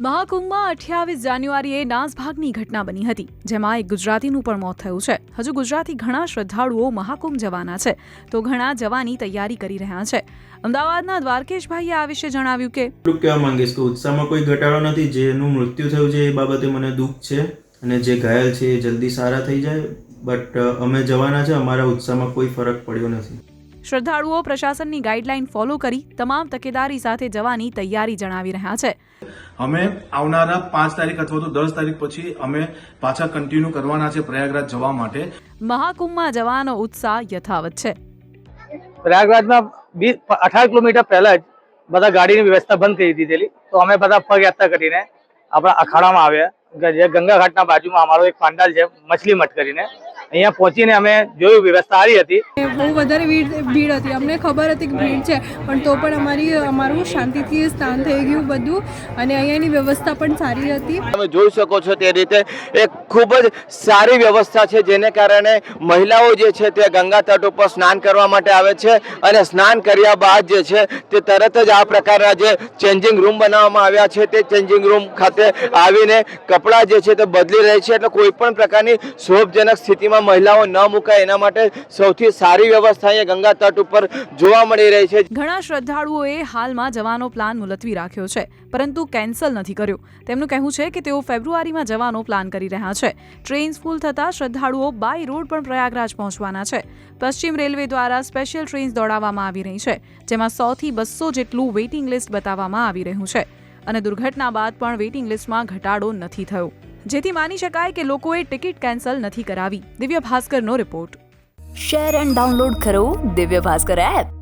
મહાકુંભમાં 28 જાન્યુઆરીએ નાસભાગની ઘટના બની હતી, જેમાં એક ગુજરાતીનું પણ મોત થયું છે. હજુ ગુજરાતી ઘણા શ્રદ્ધાળુઓ મહાકુંભ જવાના છે, તો ઘણા જવાની તૈયારી કરી રહ્યા છે. અમદાવાદના દ્વારકેશભાઈએ આ વિશે જણાવ્યું કે એટલું કહેવા માંગીશ કે ઉત્સાહમાં કોઈ ઘટાડો નથી. જેનું મૃત્યુ થયું છે એ બાબતે મને દુઃખ છે અને જે ઘાયલ છે એ જલ્દી સારા થઈ જાય. બટ અમે જવાના છે, અમારા ઉત્સાહમાં કોઈ ફરક પડ્યો નથી. શ્રદ્ધાળુઓ પ્રશાસનની ગાઈડલાઈન ફોલો કરી તમામ તકેદારી સાથે જવાની તૈયારી જણાવી રહ્યા છે. અમે આવનારા 5 તારીખ અથવા તો 10 તારીખ પછી અમે પાછા કન્ટિન્યુ કરવાના છે પ્રયાગરાજ જવા માટે. મહાકુંભમાં જવાનો ઉત્સાહ યથાવત છે. પ્રયાગરાજમાં 18 કિલોમીટર પહેલા જ બધા ગાડીની વ્યવસ્થા બંધ કરી દીધેલી, તો અમે બધા પગયાત્રા કરીને આપણા અખાડામાં આવ્યા. જે ગંગા ઘાટના બાજુમાં અમારો એક પાંડાલ છે, મછલી મઠ કરીને. અહીંયા પહોંચીને અમે જોયું વ્યવસ્થા સારી હતી. બહુ વધારે ભીડ હતી. અમને ખબર હતી કે ભીડ છે, પણ તો પણ અમારું શાંતિથી સ્નાન થઈ ગયું બધું, અને અહીંયાની વ્યવસ્થા પણ સારી હતી. તમે જોઈ શકો છો તે રીતે એક ખૂબ જ સારી વ્યવસ્થા છે, જેને કારણે મહિલાઓ જે છે તે ગંગા તટ ઉપર સ્નાન કરવા માટે આવે છે, અને સ્નાન કર્યા બાદ જે છે તે તરત જ આ પ્રકારના જે ચેન્જિંગ રૂમ બનાવવામાં આવ્યા છે તે ચેન્જિંગ રૂમ ખાતે આવીને કપડાં જે છે તે બદલી રહી છે. એટલે કોઈ પણ પ્રકારની ક્ષોભજનક સ્થિતિમાં મહિલાઓ ન મુકાય એના માટે સૌથી સારી વ્યવસ્થા અહીંયા ગંગા તટ ઉપર જોવા મળી રહી છે. ઘણા શ્રદ્ધાળુઓએ હાલમાં જવાનો પ્લાન મુલતવી રાખ્યો છે, પરંતુ કેન્સલ નથી કર્યો. તેમનું કહેવું છે કે તેઓ ફેબ્રુઆરીમાં જવાનો પ્લાન કરી રહ્યા છે. ટ્રેન્સ ફૂલ થતા શ્રદ્ધાળુઓ બાય રોડ પણ પ્રયાગરાજ પહોંચવાના છે. પશ્ચિમ રેલવે દ્વારા સ્પેશિયલ ટ્રેન્સ દોડાવવામાં આવી રહી છે, જેમાં 100 થી 200 જેટલું વેઇટિંગ લિસ્ટ બતાવવામાં આવી રહ્યું છે, અને દુર્ઘટના બાદ પણ વેઇટિંગ લિસ્ટમાં ઘટાડો નથી થયો, જેથી માની શકાય કે લોકોએ ટિકિટ કેન્સલ નથી કરાવી. દિવ્ય ભાસ્કરનો રિપોર્ટ. શેર એન્ડ ડાઉનલોડ કરો દિવ્ય ભાસ્કર એપ.